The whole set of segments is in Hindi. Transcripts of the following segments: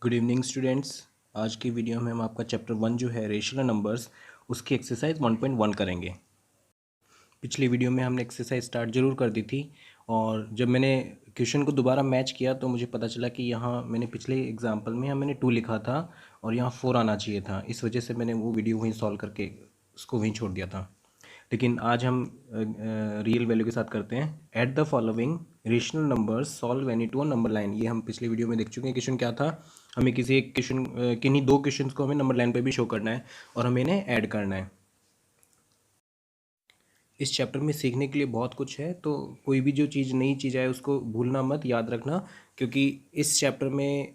Good evening students. आज की वीडियो में हम आपका चैप्टर 1 जो है रेशनल नंबर्स उसकी एक्सरसाइज 1.1 करेंगे। पिछली वीडियो में हमने एक्सरसाइज स्टार्ट जरूर कर दी थी और जब मैंने क्वेश्चन को दोबारा मैच किया तो मुझे पता चला कि यहाँ मैंने पिछले एग्जाम्पल में मैंने 2 लिखा था और यहाँ 4 आना चाहिए था। इस वजह से मैंने वो वीडियो वहीं सॉल्व करके उसको वहीं छोड़ दिया था। लेकिन आज हम रियल वैल्यू के साथ करते हैं। At the following rational numbers solve any two a number line. ये हम पिछले वीडियो में देख चुके हैं। क्वेश्चन क्या था, हमें किसी एक क्वेश्चन किन्हीं 2 क्वेश्चन को हमें नंबर लाइन पे भी शो करना है और हमें इन्हें ऐड करना है। इस चैप्टर में सीखने के लिए बहुत कुछ है, तो कोई भी जो चीज़ नई चीज़ आए उसको भूलना मत, याद रखना, क्योंकि इस चैप्टर में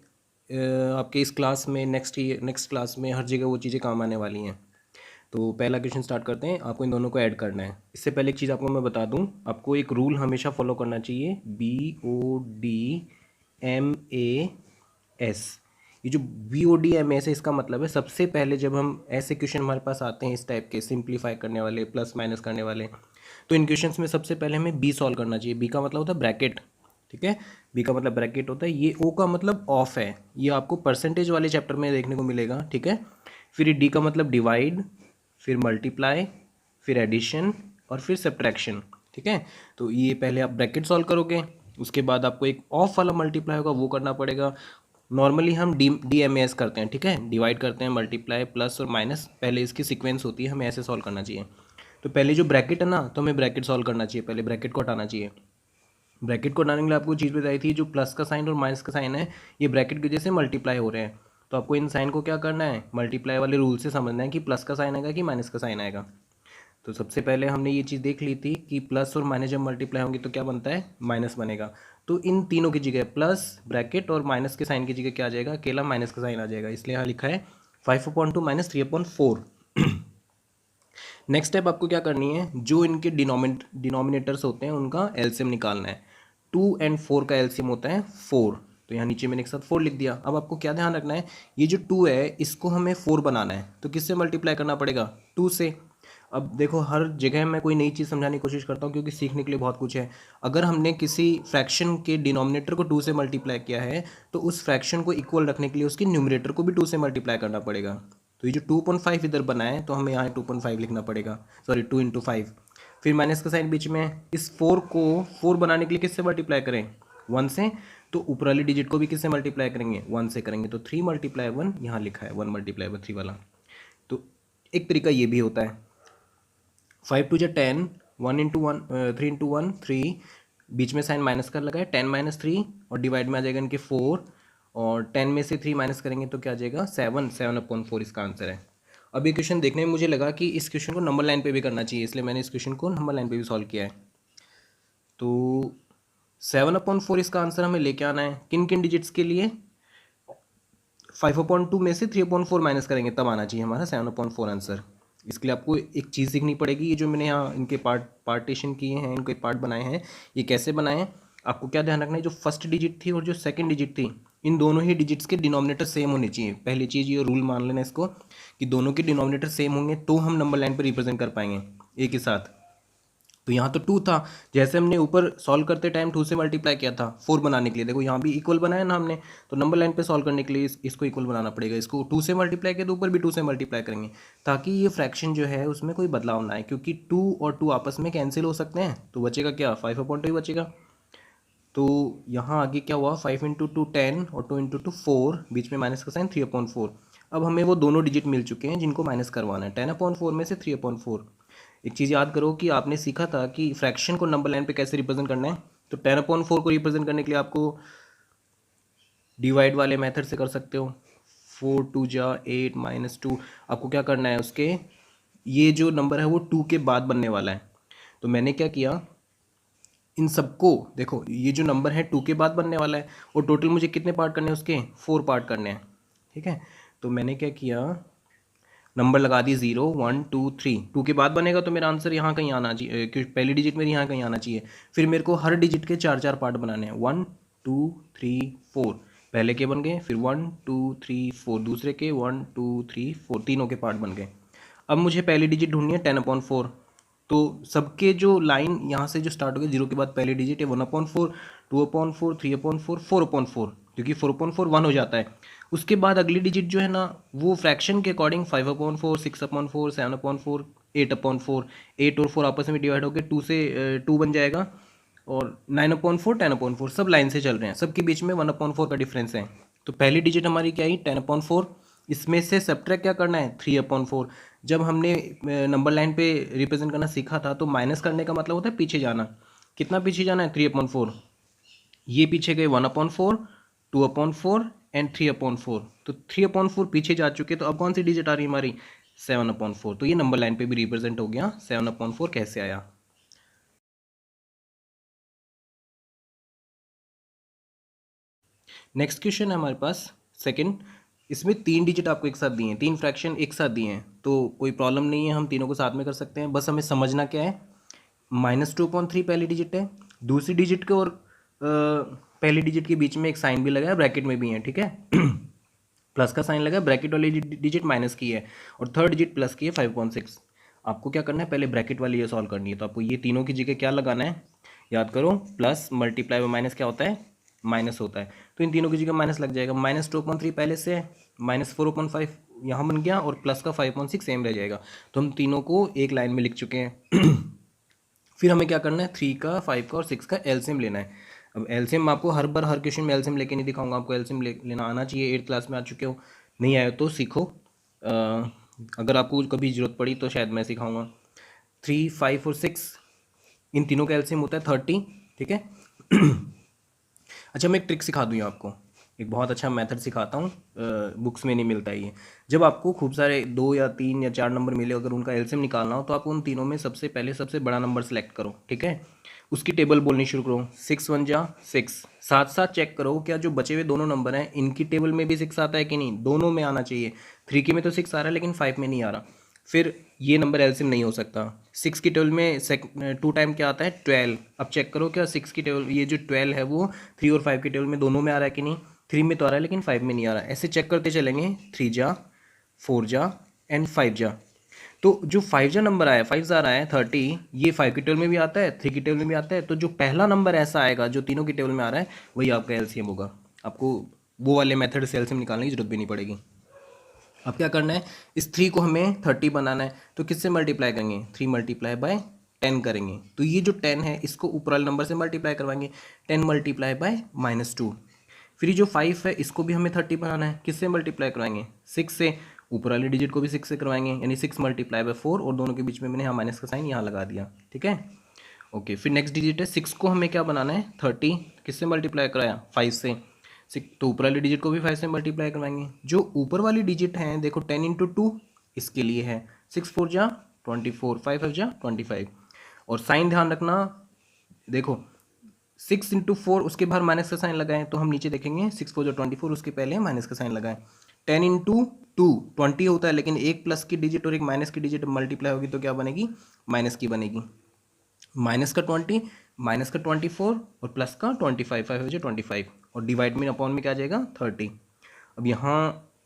आपके इस क्लास में नेक्स्ट क्लास में हर जगह वो चीज़ें काम आने वाली हैं। तो पहला क्वेश्चन स्टार्ट करते हैं। आपको इन दोनों को ऐड करना है। इससे पहले एक चीज़ आपको मैं बता दूं, आपको एक रूल हमेशा फॉलो करना चाहिए। BODMAS, ये जो BODMAS है इसका मतलब है सबसे पहले जब हम ऐसे क्वेश्चन हमारे पास आते हैं इस टाइप के सिंप्लीफाई करने वाले, प्लस माइनस करने वाले, तो इन क्वेश्चंस में सबसे पहले हमें बी सॉल्व करना चाहिए। बी का मतलब होता है ब्रैकेट, ठीक है। बी का मतलब ब्रैकेट होता है। ये ओ का मतलब ऑफ है, ये आपको परसेंटेज वाले चैप्टर में देखने को मिलेगा, ठीक है। फिर डी का मतलब डिवाइड, फिर मल्टीप्लाई, फिर एडिशन और फिर सब्ट्रैक्शन, ठीक है। तो ये पहले आप ब्रैकेट सॉल्व करोगे, उसके बाद आपको एक ऑफ वाला मल्टीप्लाई होगा वो करना पड़ेगा। नॉर्मली हम DMAS करते हैं, ठीक है, डिवाइड करते हैं, मल्टीप्लाई, प्लस और माइनस, पहले इसकी सीक्वेंस होती है, हमें ऐसे सॉल्व करना चाहिए। तो पहले जो ब्रैकेट है ना, तो हमें ब्रैकेट सॉल्व करना चाहिए, पहले ब्रैकेट को हटाना चाहिए। ब्रैकेट को हटाने के लिए आपको चीज़ बताई थी, जो प्लस का साइन और माइनस का साइन है ये ब्रैकेट की वजह से मल्टीप्लाई हो रहे हैं। तो आपको इन साइन को क्या करना है, मल्टीप्लाई वाले रूल से समझना है कि प्लस का साइन आएगा कि माइनस का साइन आएगा। तो सबसे पहले हमने ये चीज़ देख ली थी कि प्लस और माइनस जब मल्टीप्लाई होंगे तो क्या बनता है, माइनस बनेगा। तो इन तीनों की जगह प्लस ब्रैकेट और माइनस के साइन की जगह क्या आ जाएगा, अकेला माइनस का साइन आ जाएगा। इसलिए यहाँ लिखा है 5/2 माइनस 3/4। नेक्स्ट स्टेप आपको क्या करनी है, जो इनके डिनोमिनेटर्स होते हैं उनका एलसीएम निकालना है। 2 और 4 का एलसीएम होता है 4, तो यहाँ नीचे मैंने एक साथ 4 लिख दिया। अब आपको क्या ध्यान रखना है, ये जो 2 है इसको हमें 4 बनाना है, तो किससे मल्टीप्लाई करना पड़ेगा, 2 से। अब देखो हर जगह मैं कोई नई चीज़ समझाने की कोशिश करता हूँ क्योंकि सीखने के लिए बहुत कुछ है। अगर हमने किसी फ्रैक्शन के डिनोमिनेटर को 2 से मल्टीप्लाई किया है तो उस फ्रैक्शन को इक्वल रखने के लिए उसके न्यूमरेटर को भी 2 से मल्टीप्लाई करना पड़ेगा। तो ये जो 2.5 इधर बना है तो हमें यहाँ 2.5 लिखना पड़ेगा, सॉरी 2 × 5। फिर माइनस का साइन बीच में है। इस 4 को 4 बनाने के लिए किससे मल्टीप्लाई करें, 1 से। तो ऊपर वाली डिजिट को भी किससे मल्टीप्लाई करेंगे, 1 से करेंगे। तो 3 × 1 यहाँ लिखा है, 1 × 3 वाला। तो एक तरीका ये भी होता है। 5 2 10, 1 × 1 3 × 1 3, बीच में साइन माइनस का लगा है, 10 - 3, और डिवाइड में आ जाएगा इनके 4, और 10 में से 3 माइनस करेंगे तो क्या आ जाएगा, 7/4 इसका आंसर है। अब ये क्वेश्चन देखने में मुझे लगा कि इस क्वेश्चन को नंबर लाइन पे भी करना चाहिए, इसलिए मैंने इस क्वेश्चन को नंबर लाइन पे भी सॉल्व किया है। तो 7/4 इसका आंसर हमें लेके आना है किन किन डिजिट्स के लिए, 5/2 में से 3/4 माइनस करेंगे तब आना चाहिए हमारा 7/4 आंसर। इसके लिए आपको एक चीज़ सीखनी पड़ेगी, ये जो मैंने यहाँ इनके पार्टीशन किए हैं, इनके पार्ट बनाए हैं, ये कैसे बनाए हैं। आपको क्या ध्यान रखना है, जो फर्स्ट डिजिट थी और जो सेकंड डिजिट थी, इन दोनों ही डिजिट्स के डिनोमिनेटर सेम होने चाहिए। पहली चीज़ ये रूल मान लेना इसको कि दोनों के डिनोमिनेटर सेम होंगे तो हम नंबर लाइन पर रिप्रेजेंट कर पाएंगे एक ही साथ। तो यहाँ तो 2 था, जैसे हमने ऊपर सॉल्व करते टाइम 2 से मल्टीप्लाई किया था 4 बनाने के लिए, देखो यहाँ भी इक्वल बनाया ना हमने, तो नंबर लाइन पे सॉल्व करने के लिए इसको इक्वल बनाना पड़ेगा। इसको 2 से मल्टीप्लाई किया तो ऊपर भी 2 से मल्टीप्लाई करेंगे, ताकि ये फ्रैक्शन जो है उसमें कोई बदलाव ना आए, क्योंकि 2 और 2 आपस में कैंसिल हो सकते हैं। तो बचेगा क्या, 5/2 बचेगा। तो यहाँ आगे क्या हुआ, 5 × 2 10 और 2 × 2 4, बीच में माइनस का साइन 3/4। अब हमें वो दोनों डिजिट मिल चुके हैं जिनको माइनस करवाना है, 10/4 में से 3/4। एक चीज़ याद करो कि आपने सीखा था कि फ्रैक्शन को नंबर लाइन पे कैसे रिप्रेजेंट करना है। तो 10/4 को रिप्रेजेंट करने के लिए आपको डिवाइड वाले मेथड से कर सकते हो। 4 2 जा 8 -2, आपको क्या करना है, उसके ये जो नंबर है वो 2 के बाद बनने वाला है। तो मैंने क्या किया, इन सबको देखो, ये जो नंबर है 2 के बाद बनने वाला है, और टोटल मुझे कितने पार्ट करने हैं उसके, 4 पार्ट करने हैं, ठीक है। तो मैंने क्या किया, नंबर लगा दिए 0 1 2 3, 2 के बाद बनेगा तो मेरा आंसर यहाँ कहीं आना चाहिए, क्योंकि पहली डिजिट मेरी यहाँ कहीं आना चाहिए। फिर मेरे को हर डिजिट के 4 पार्ट बनाने हैं, 1 2 3 4, पहले के बन गए, फिर 1 2 3 4 दूसरे के, 1 2 3 4 तीनों के पार्ट बन गए। अब मुझे पहली डिजिट ढूंढनी है 10/4। तो सबके जो लाइन यहाँ से जो स्टार्ट हो गई 0 के बाद पहली डिजिट है 1/4, 2/4, 3/4, 4/4। क्योंकि 4/4 1 हो जाता है। उसके बाद अगली डिजिट जो है ना वो फ्रैक्शन के अकॉर्डिंग 5/4, 6/4, 7/4, 8/4, 8 और 4 आपस में डिवाइड होकर 2 से 2 बन जाएगा, और 9/4, 10/4 सब लाइन से चल रहे हैं, सबके बीच में 1/4 का डिफरेंस है। तो पहली डिजिट हमारी क्या आई 10/4, इसमें से सब्ट्रैक्ट क्या करना है 3/4। जब हमने नंबर लाइन पे रिप्रेजेंट करना सीखा था तो माइनस करने का मतलब होता है पीछे जाना। कितना पीछे जाना है 3/4, ये पीछे गए 1/4, 2/4 एंड 3/4। तो 3/4 पीछे जा चुके, तो अब कौन सी डिजिट आ रही है हमारी 7/4। तो ये नंबर लाइन पे भी रिप्रेजेंट हो गया 7/4 कैसे आया। नेक्स्ट क्वेश्चन है हमारे पास सेकंड। इसमें 3 डिजिट आपको एक साथ दिए हैं, 3 फ्रैक्शन एक साथ दिए हैं, तो कोई प्रॉब्लम नहीं है, हम तीनों को साथ में कर सकते हैं। बस हमें समझना क्या है, -2/3 पहली डिजिट है, दूसरी डिजिट के और पहली डिजिट के बीच में एक साइन भी लगा है, ब्रैकेट में भी है, ठीक है। प्लस का साइन लगा है, ब्रैकेट वाली डिजिट माइनस की है, और थर्ड डिजिट प्लस की है 5/6। आपको क्या करना है, पहले ब्रैकेट वाली ये सॉल्व करनी है। तो आपको ये तीनों की जगह क्या लगाना है, याद करो, प्लस मल्टीप्लाई में माइनस क्या होता है, माइनस होता है। तो इन तीनों की जगह माइनस लग जाएगा। -2/3 पहले से है, -4/5 यहाँ बन गया, और प्लस का 5/6 सेम रह जाएगा। तो हम तीनों को एक लाइन में लिख चुके हैं। फिर हमें क्या करना है, 3 का, 5 का और 6 का एलसीएम लेना है। अब एलसीएम आपको हर बार हर क्वेश्चन में एलसीएम लेके नहीं दिखाऊंगा, आपको एलसीएम लेना आना चाहिए। 8th क्लास में आ चुके हो, नहीं आए तो सीखो। अगर आपको कभी ज़रूरत पड़ी तो शायद मैं सिखाऊंगा। 3, 5 और 6 इन तीनों का एलसीएम होता है 30, ठीक है। अच्छा, मैं एक ट्रिक सिखा दूँ ये आपको, एक बहुत अच्छा मेथड सिखाता हूँ, बुक्स में नहीं मिलता है ये। जब आपको खूब सारे 2 या 3 या 4 नंबर मिले, अगर उनका एलसीएम निकालना हो तो आप उन तीनों में सबसे पहले सबसे बड़ा नंबर सेलेक्ट करो, ठीक है। उसकी टेबल बोलनी शुरू करो, 6 1 जा 6। साथ साथ चेक करो क्या जो बचे हुए दोनों नंबर हैं इनकी टेबल में भी 6 आता है कि नहीं, दोनों में आना चाहिए। 3 के में तो 6 आ रहा है लेकिन 5 में नहीं आ रहा, फिर ये नंबर एलसीएम नहीं हो सकता। 6 की टेबल में 2 टाइम क्या आता है 12। अब चेक करो क्या 6 की टेबल ये जो 12 है वो 3 और 5 की टेबल में दोनों में आ रहा है कि नहीं, 3 में तो आ रहा है लेकिन 5 में नहीं आ रहा। ऐसे चेक करते चलेंगे, 3 जा 4 जा एंड 5 जा। तो जो 5 जा नंबर आया, 5 जा रहा है 30, ये 5 की टेबल में भी आता है, 3 की टेबल में भी आता है। तो जो पहला नंबर ऐसा आएगा जो तीनों की टेबल में आ रहा है वही आपका एलसीएम होगा। आपको वो वाले मेथड से एलसीएम निकालने की जरूरत भी नहीं पड़ेगी। अब क्या करना है, इस 3 को हमें 30 बनाना है, तो किससे मल्टीप्लाई करेंगे, 3 × 10 करेंगे। तो ये जो 10 है इसको ऊपर वाले नंबर से मल्टीप्लाई करवाएंगे, 10 × -2। फिर जो 5 है इसको भी हमें 30 बनाना है, किससे मल्टीप्लाई करवाएंगे, 6 से। ऊपर वाली डिजिट को भी 6 से करवाएंगे, यानी 6 × 4, और दोनों के बीच में मैंने यहाँ माइनस का साइन यहाँ लगा दिया, ठीक है। ओके, फिर नेक्स्ट डिजिट है 6 को हमें क्या बनाना है 30, किससे मल्टीप्लाई कराया 5 से। 6 तो ऊपर वाली डिजिट को भी 5 से मल्टीप्लाई करवाएंगे। जो ऊपर वाली डिजिट है देखो 10 × 2 इसके लिए है, 6 4 जा 24, 5 5 जा 25। और साइन ध्यान रखना, देखो 6 × 4 उसके बाहर माइनस का साइन लगाएं तो हम नीचे देखेंगे 6 4 जा 24, उसके पहले माइनस का साइन लगाएं। 10 × 2 20 होता है, लेकिन एक प्लस की डिजिट और एक माइनस की डिजिट मल्टीप्लाई होगी तो क्या बनेगी, माइनस की बनेगी। माइनस का 20, माइनस का 24 और प्लस का 25, 5 हो जाए 25, और डिवाइड में अपॉन में क्या आ जाएगा 30। अब यहाँ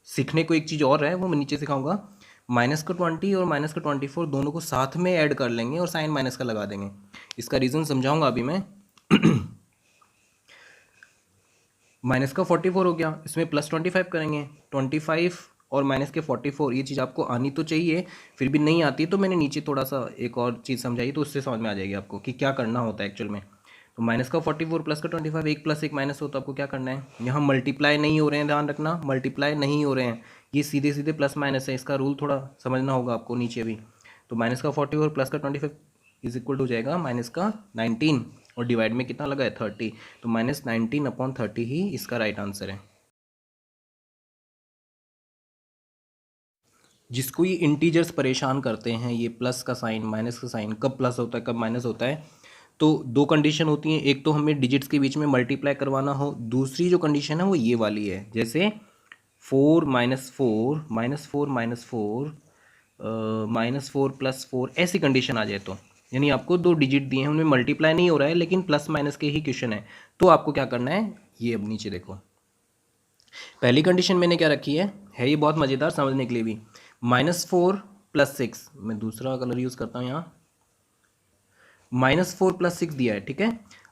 सीखने को एक चीज़ और है वो मैं नीचे सिखाऊंगा। माइनस का 20 और माइनस का 24 दोनों को साथ में ऐड कर लेंगे और साइन माइनस का लगा देंगे। इसका रीज़न समझाऊंगा अभी मैं। माइनस का 44 हो गया, इसमें प्लस 25 करेंगे, 25 और माइनस के 44, ये चीज़ आपको आनी तो चाहिए, फिर भी नहीं आती तो मैंने नीचे थोड़ा सा एक और चीज़ समझाई, तो उससे समझ में आ जाएगी आपको कि क्या करना होता है एक्चुअल में। तो माइनस का 44 प्लस का 25, एक प्लस एक माइनस हो, तो आपको क्या करना है, यहाँ मल्टीप्लाई नहीं हो रहे हैं, ध्यान रखना मल्टीप्लाई नहीं हो रहे हैं, ये सीधे सीधे प्लस माइनस है, इसका रूल थोड़ा समझना होगा आपको नीचे भी। तो माइनस का 44 प्लस का 25 इज इक्वल टू हो जाएगा माइनस का 19, और डिवाइड में कितना लगा है 30, तो -19/30 ही इसका राइट आंसर है। जिसको ये इंटीजर्स परेशान करते हैं, ये प्लस का साइन माइनस का साइन, कब प्लस होता है कब माइनस होता है, तो दो कंडीशन होती हैं, एक तो हमें डिजिट्स के बीच में मल्टीप्लाई करवाना हो, दूसरी जो कंडीशन है वो ये वाली है, जैसे 4 -4 -4 -4 -4 +4 ऐसी कंडीशन आ जाए तो, यानी आपको दो डिजिट दिए हैं उनमें मल्टीप्लाई नहीं हो रहा है लेकिन प्लस माइनस के ही क्वेश्चन है, तो आपको क्या करना है, ये अब नीचे देखो। पहली कंडीशन मैंने क्या रखी है ये बहुत मज़ेदार समझने के लिए भी, -4 + 6, मैं दूसरा कलर यूज़ करता हूँ यहाँ, -4 + 6 दिया है, ठीक है।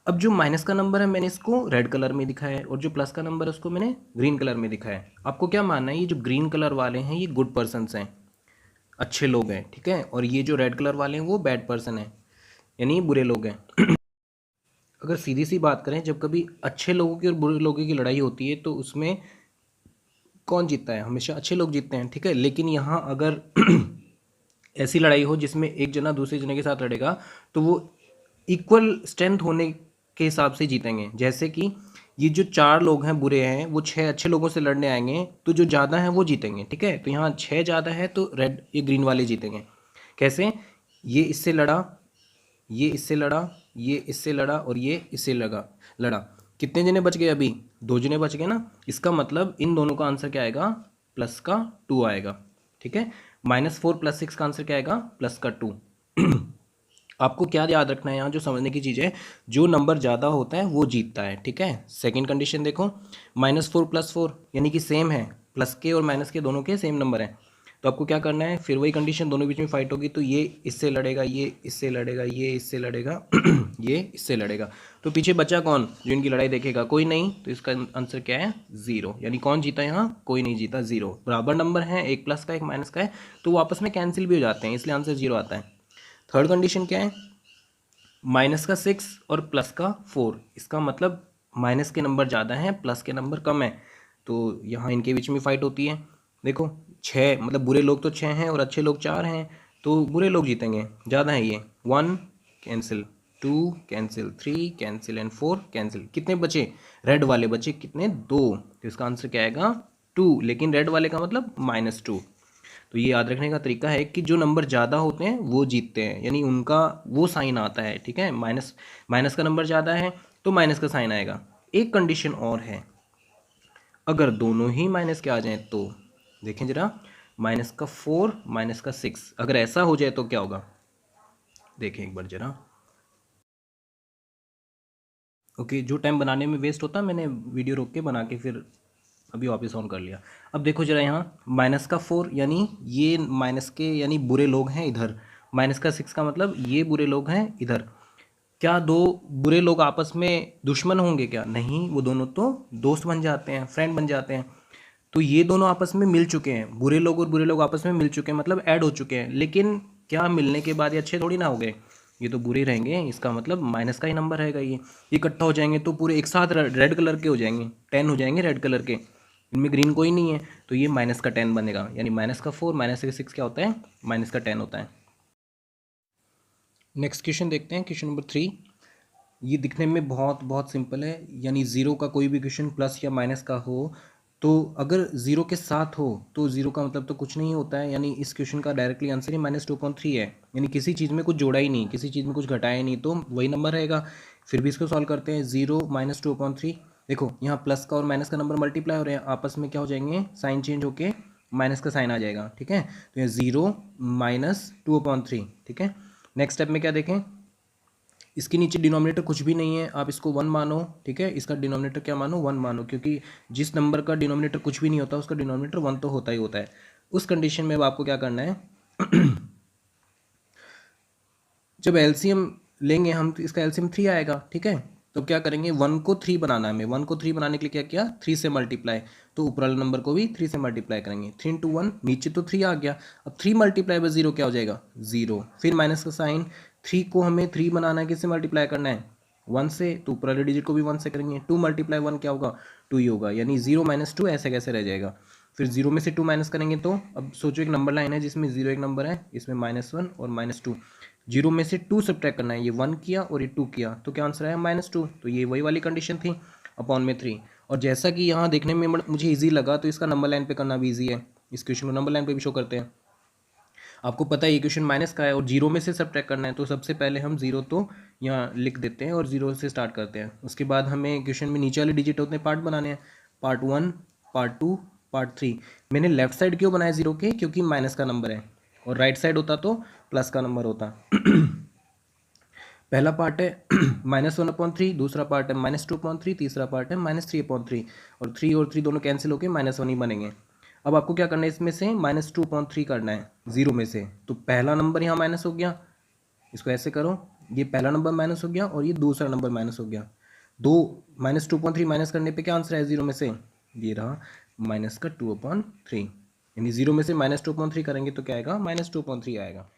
अब जो माइनस का नंबर है मैंने इसको रेड कलर में दिखाया है और जो प्लस का नंबर है उसको मैंने ग्रीन कलर में दिखाया है। आपको क्या मानना है, ये जो ग्रीन कलर वाले हैं ये गुड पर्सन्स हैं, अच्छे लोग हैं, ठीक है, और ये जो रेड कलर वाले हैं वो बैड पर्सन हैं, यानी बुरे लोग हैं। अगर सीधी सी बात करें, जब कभी अच्छे लोगों की और बुरे लोगों की लड़ाई होती है तो उसमें कौन जीतता है, हमेशा अच्छे लोग जीतते हैं, ठीक है। लेकिन यहाँ अगर ऐसी लड़ाई हो जिसमें एक जना दूसरे जने के साथ लड़ेगा तो वो इक्वल स्ट्रेंथ होने के हिसाब से जीतेंगे। जैसे कि ये जो 4 लोग हैं बुरे हैं वो 6 अच्छे लोगों से लड़ने आएंगे तो जो ज़्यादा है वो जीतेंगे, ठीक है। तो यहाँ 6 ज़्यादा है तो रेड ये ग्रीन वाले जीतेंगे। कैसे, ये इससे लड़ा, ये इससे लड़ा, ये इससे लड़ा और ये इससे लड़ा। कितने जने बच गए, अभी 2 जने बच गए ना। इसका मतलब इन दोनों का आंसर क्या आएगा, +2 आएगा, ठीक है। -4 + 6 का आंसर क्या आएगा, +2। आपको क्या याद रखना है यहाँ, जो समझने की चीज़ है, जो नंबर ज़्यादा होता है वो जीतता है, ठीक है। सेकंड कंडीशन देखो, -4 + 4 यानी कि सेम है, प्लस के और माइनस के दोनों के सेम नंबर हैं। तो आपको क्या करना है, फिर वही कंडीशन, दोनों बीच में फाइट होगी तो ये इससे लड़ेगा, ये इससे लड़ेगा, ये इससे लड़ेगा ये इससे लड़ेगा। तो पीछे बचा कौन जो इनकी लड़ाई देखेगा, कोई नहीं। तो इसका आंसर क्या है, 0। यानी कौन जीता यहाँ, कोई नहीं जीता, 0। बराबर नंबर है, एक प्लस का एक माइनस का है, तो वो आपस में कैंसिल भी हो जाते हैं, इसलिए आंसर 0 आता है। थर्ड कंडीशन क्या है, -6 और +4। इसका मतलब माइनस के नंबर ज़्यादा हैं, प्लस के नंबर कम है, तो यहाँ इनके बीच में फाइट होती है। देखो 6 मतलब बुरे लोग तो 6 हैं और अच्छे लोग 4 हैं, तो बुरे लोग जीतेंगे, ज़्यादा है ये। 1 cancel, 2 cancel, 3 cancel and 4 cancel. कितने बचे, रेड वाले बचे कितने, 2। तो इसका आंसर क्या आएगा, 2। लेकिन रेड वाले का मतलब -2। तो ये याद रखने का तरीका है कि जो नंबर ज़्यादा होते हैं वो जीतते हैं, यानी उनका वो साइन आता है, ठीक है। माइनस का नंबर ज़्यादा है तो माइनस का साइन आएगा। एक कंडीशन और है, अगर दोनों ही माइनस के आ जाएं तो देखें जरा, -4 -6, अगर ऐसा हो जाए तो क्या होगा, देखें एक बार जरा। ओके, जो टाइम बनाने में वेस्ट होता मैंने वीडियो रोक के बना के फिर अभी वापस ऑन कर लिया। अब देखो जरा यहाँ, -4 यानी ये माइनस के यानी बुरे लोग हैं इधर, -6 का मतलब ये बुरे लोग हैं इधर। क्या दो बुरे लोग आपस में दुश्मन होंगे क्या, नहीं, वो दोनों तो दोस्त बन जाते हैं, फ्रेंड बन जाते हैं। तो ये दोनों आपस में मिल चुके हैं, बुरे लोग और बुरे लोग आपस में मिल चुके हैं, मतलब ऐड हो चुके हैं। लेकिन क्या मिलने के बाद ये अच्छे थोड़ी ना हो गए, ये तो बुरे रहेंगे, इसका मतलब माइनस का ही नंबर रहेगा। ये इकट्ठा हो जाएंगे तो पूरे एक साथ रेड कलर के हो जाएंगे, 10 हो जाएंगे रेड कलर के, इनमें ग्रीन कोई नहीं है, तो ये -10 बनेगा। यानी -4 -6 क्या होता है, -10 होता है। नेक्स्ट क्वेश्चन देखते हैं, क्वेश्चन नंबर 3। ये दिखने में बहुत बहुत सिंपल है, यानी ज़ीरो का कोई भी क्वेश्चन प्लस या माइनस का हो तो अगर ज़ीरो के साथ हो तो ज़ीरो का मतलब तो कुछ नहीं होता है, यानी इस क्वेश्चन का डायरेक्टली आंसर ही -2.3 है। यानी किसी चीज़ में कुछ जोड़ा ही नहीं, किसी चीज़ में कुछ घटाया नहीं, तो वही नंबर रहेगा। फिर भी इसको सॉल्व करते हैं, 0 -2.3। देखो यहाँ प्लस का और माइनस का नंबर मल्टीप्लाई हो रहे हैं, आपस में क्या हो जाएंगे, साइन चेंज होके माइनस का साइन आ जाएगा, ठीक है। तो यहाँ 0 -2/3, ठीक है। नेक्स्ट स्टेप में क्या देखें, इसके नीचे डिनोमिनेटर कुछ भी नहीं है, आप इसको 1 मानो, ठीक है। इसका डिनोमिनेटर क्या मानो, 1 मानो, क्योंकि जिस नंबर का डिनोमिनेटर कुछ भी नहीं होता उसका डिनोमिनेटर 1 तो होता ही होता है। उस कंडीशन में अब आपको क्या करना है जब एलसीएम लेंगे हम तो इसका एलसीएम 3 आएगा, ठीक है। तो क्या करेंगे, 1 को 3 बनाना है, हमें 1 को 3 बनाने के लिए क्या किया, 3 से मल्टीप्लाई, तो ऊपर वाले नंबर को भी 3 से मल्टीप्लाई करेंगे। 3 × 1, नीचे तो 3 आ गया, अब 3 × 0 क्या हो जाएगा, 0। फिर माइनस का साइन, 3 को हमें 3 बनाना है, किससे मल्टीप्लाई करना है, 1 से, तो ऊपर वाले डिजिट को भी 1 से करेंगे। 2 × 1 क्या होगा, 2 ही होगा, यानी 0 - 2 ऐसे कैसे रह जाएगा। फिर 0 में से 2 माइनस करेंगे, तो अब सोचो एक नंबर लाइन है जिसमें 0 एक नंबर है, इसमें -1 और -2, 0 में से 2 सब्ट्रैक्ट करना है, ये 1 किया और ये 2 किया, तो क्या आंसर आया, -2। तो ये वही वाली कंडीशन थी, अपॉन में 3। और जैसा कि यहाँ देखने में मुझे ईजी लगा तो इसका नंबर लाइन पे करना भी ईजी है, इस क्वेश्चन को नंबर लाइन पे भी शो करते हैं। आपको पता है ये क्वेश्चन माइनस का है और 0 में से सब्ट्रैक्ट करना है, तो सबसे पहले हम 0 तो यहाँ लिख देते हैं और 0 से स्टार्ट करते हैं। उसके बाद हमें क्वेश्चन में नीचे वाले डिजिट होते हैं पार्ट बनाने हैं, पार्ट 1, पार्ट 2, पार्ट 3। मैंने लेफ्ट साइड क्यों बनाया 0 के, क्योंकि माइनस का नंबर है, और राइट साइड होता तो प्लस का नंबर होता। पहला पार्ट है -1/3, दूसरा पार्ट है -2/3, तीसरा पार्ट है -3/3, और 3 और 3 दोनों कैंसिल होकर -1 ही बनेंगे। अब आपको क्या करना है, इसमें से -2/3 करना है 0 में से, तो पहला नंबर यहाँ माइनस हो गया, इसको ऐसे करो ये पहला नंबर माइनस हो गया और ये दूसरा नंबर माइनस हो गया। दो -2.3 माइनस करने पे क्या आंसर है जीरो में से, ये रहा माइनस का 2/3, यानी जीरो में से -2.3 करेंगे तो क्या आएगा, -2.3 आएगा।